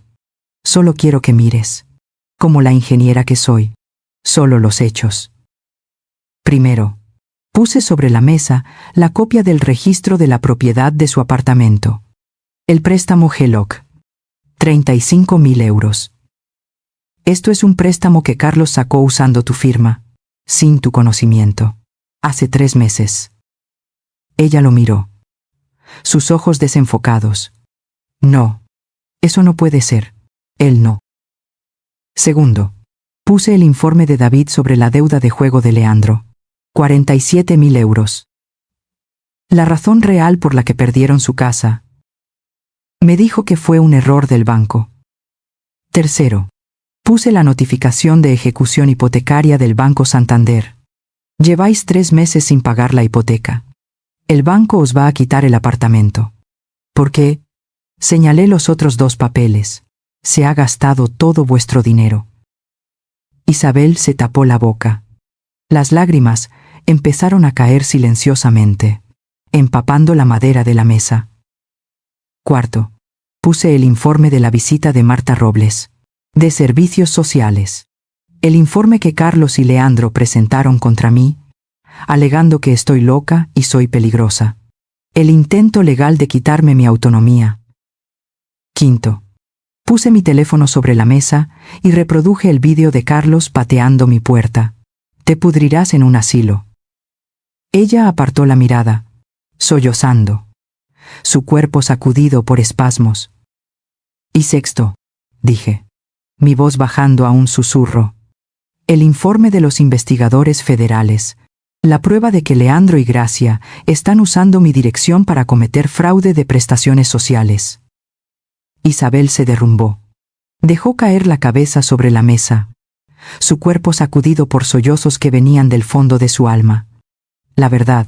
Solo quiero que mires. Como la ingeniera que soy. Solo los hechos. Primero, Puse sobre la mesa la copia del registro de la propiedad de su apartamento. El préstamo HELOC. 35.000 euros. Esto es un préstamo que Carlos sacó usando tu firma, sin tu conocimiento, hace 3 meses. Ella lo miró. Sus ojos desenfocados. No. Eso no puede ser. Él no. Segundo. Puse el informe de David sobre la deuda de juego de Leandro. 47.000 euros. La razón real por la que perdieron su casa. Me dijo que fue un error del banco. Tercero. Puse la notificación de ejecución hipotecaria del Banco Santander. Lleváis 3 meses sin pagar la hipoteca. El banco os va a quitar el apartamento. ¿Por qué? Señalé los otros 2 papeles. Se ha gastado todo vuestro dinero. Isabel se tapó la boca. Las lágrimas empezaron a caer silenciosamente, empapando la madera de la mesa. Cuarto. Puse el informe de la visita de Marta Robles, de Servicios Sociales. El informe que Carlos y Leandro presentaron contra mí, alegando que estoy loca y soy peligrosa. El intento legal de quitarme mi autonomía. Quinto. Puse mi teléfono sobre la mesa y reproduje el vídeo de Carlos pateando mi puerta. Te pudrirás en un asilo. Ella apartó la mirada, sollozando, su cuerpo sacudido por espasmos. Y sexto, dije, mi voz bajando a un susurro. El informe de los investigadores federales, la prueba de que Leandro y Gracia están usando mi dirección para cometer fraude de prestaciones sociales. Isabel se derrumbó. Dejó caer la cabeza sobre la mesa, su cuerpo sacudido por sollozos que venían del fondo de su alma. La verdad,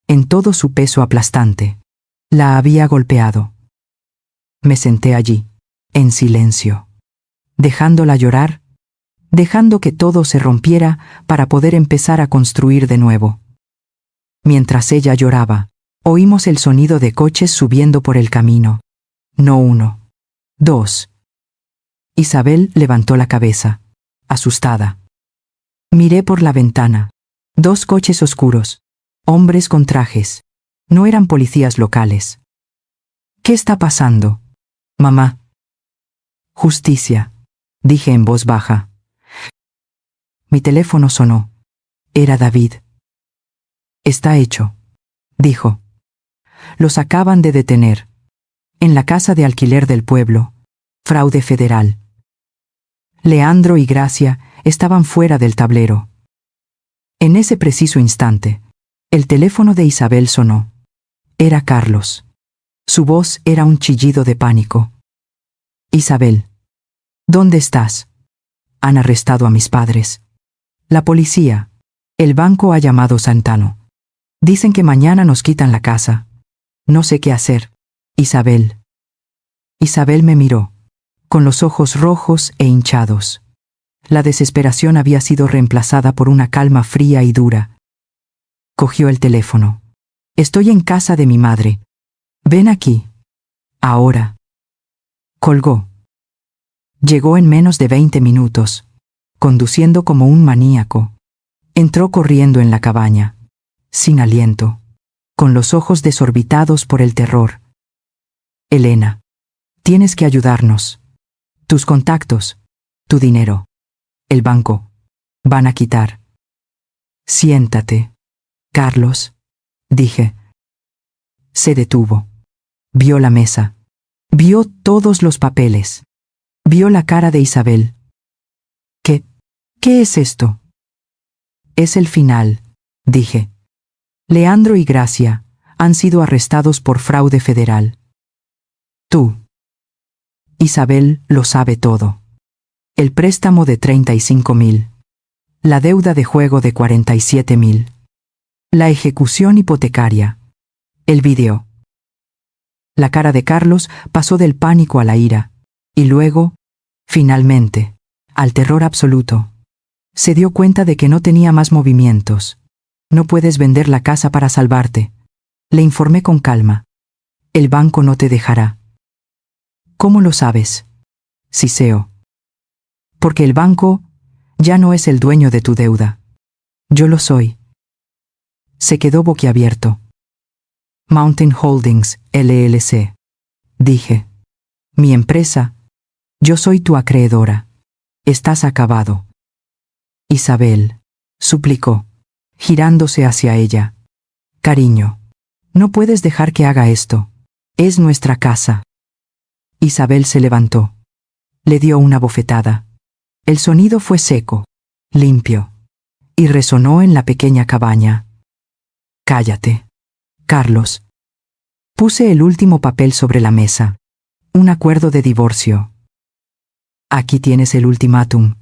en todo su peso aplastante, la había golpeado. Me senté allí, en silencio, dejándola llorar, dejando que todo se rompiera para poder empezar a construir de nuevo. Mientras ella lloraba, oímos el sonido de coches subiendo por el camino. No 1, 2. Isabel levantó la cabeza, asustada. Miré por la ventana. 2 coches oscuros. Hombres con trajes. No eran policías locales. ¿Qué está pasando? Mamá. Justicia, dije en voz baja. Mi teléfono sonó. Era David. Está hecho, dijo. Los acaban de detener. En la casa de alquiler del pueblo. Fraude federal. Leandro y Gracia estaban fuera del tablero. En ese preciso instante, el teléfono de Isabel sonó. Era Carlos. Su voz era un chillido de pánico. Isabel. ¿Dónde estás? Han arrestado a mis padres. La policía. El banco ha llamado Santano. Dicen que mañana nos quitan la casa. No sé qué hacer. Isabel. Isabel me miró, con los ojos rojos e hinchados. La desesperación había sido reemplazada por una calma fría y dura. Cogió el teléfono. Estoy en casa de mi madre. Ven aquí. Ahora. Colgó. Llegó en menos de 20 minutos, conduciendo como un maníaco. Entró corriendo en la cabaña, sin aliento, con los ojos desorbitados por el terror. Elena, tienes que ayudarnos. Tus contactos, tu dinero, el banco, van a quitar. Siéntate, Carlos, dije. Se detuvo. Vio la mesa. Vio todos los papeles. Vio la cara de Isabel. ¿Qué es esto? Es el final, dije. Leandro y Gracia han sido arrestados por fraude federal. Tú. Isabel lo sabe todo. El préstamo de 35.000. La deuda de juego de 47.000. La ejecución hipotecaria. El vídeo. La cara de Carlos pasó del pánico a la ira, y luego, finalmente, al terror absoluto. Se dio cuenta de que no tenía más movimientos. No puedes vender la casa para salvarte. Le informé con calma. El banco no te dejará. ¿Cómo lo sabes? Siseo. Porque el banco ya no es el dueño de tu deuda. Yo lo soy. Se quedó boquiabierto. Mountain Holdings, LLC. Dije. Mi empresa. Yo soy tu acreedora. Estás acabado. Isabel, suplicó, girándose hacia ella. Cariño, no puedes dejar que haga esto. Es nuestra casa. Isabel se levantó. Le dio una bofetada. El sonido fue seco, limpio, y resonó en la pequeña cabaña. Cállate, Carlos. Puse el último papel sobre la mesa. Un acuerdo de divorcio. Aquí tienes el ultimátum.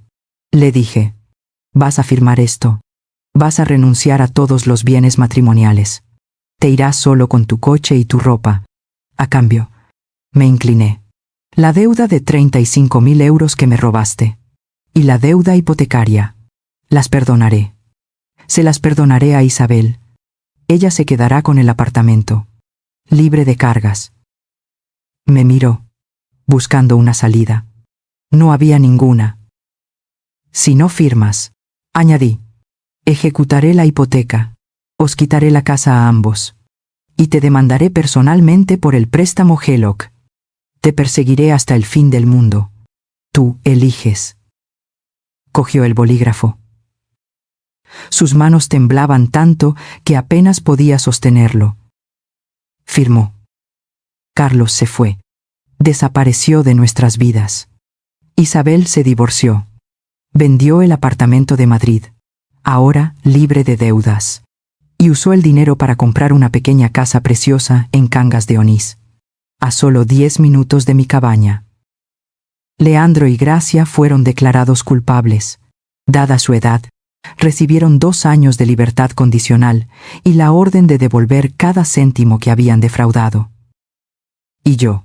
Le dije. Vas a firmar esto. Vas a renunciar a todos los bienes matrimoniales. Te irás solo con tu coche y tu ropa. A cambio, me incliné. La deuda de 35.000 euros que me robaste. Y la deuda hipotecaria. Las perdonaré. Se las perdonaré a Isabel. Ella se quedará con el apartamento. Libre de cargas. Me miró, buscando una salida. No había ninguna. Si no firmas, añadí, ejecutaré la hipoteca. Os quitaré la casa a ambos. Y te demandaré personalmente por el préstamo HELOC. Te perseguiré hasta el fin del mundo. Tú eliges. Cogió el bolígrafo. Sus manos temblaban tanto que apenas podía sostenerlo. Firmó. Carlos se fue. Desapareció de nuestras vidas. Isabel se divorció. Vendió el apartamento de Madrid, ahora libre de deudas, y usó el dinero para comprar una pequeña casa preciosa en Cangas de Onís, a solo 10 minutos de mi cabaña. Leandro y Gracia fueron declarados culpables. Dada su edad, recibieron 2 años de libertad condicional y la orden de devolver cada céntimo que habían defraudado. Y yo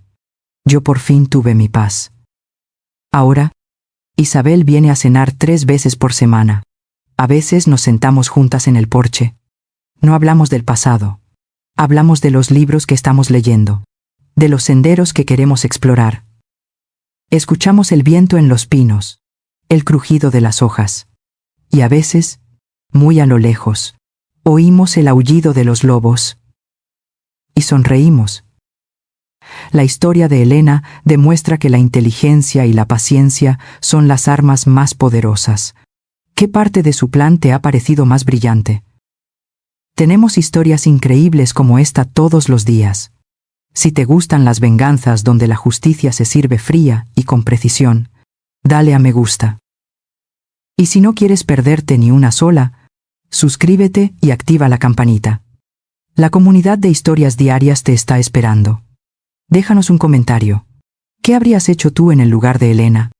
por fin tuve mi paz. Ahora, Isabel viene a cenar 3 veces por semana. A veces nos sentamos juntas en el porche. No hablamos del pasado. Hablamos de los libros que estamos leyendo, de los senderos que queremos explorar. Escuchamos el viento en los pinos, el crujido de las hojas. Y a veces, muy a lo lejos, oímos el aullido de los lobos. Y sonreímos. La historia de Elena demuestra que la inteligencia y la paciencia son las armas más poderosas. ¿Qué parte de su plan te ha parecido más brillante? Tenemos historias increíbles como esta todos los días. Si te gustan las venganzas donde la justicia se sirve fría y con precisión, dale a me gusta. Y si no quieres perderte ni una sola, suscríbete y activa la campanita. La comunidad de historias diarias te está esperando. Déjanos un comentario. ¿Qué habrías hecho tú en el lugar de Elena?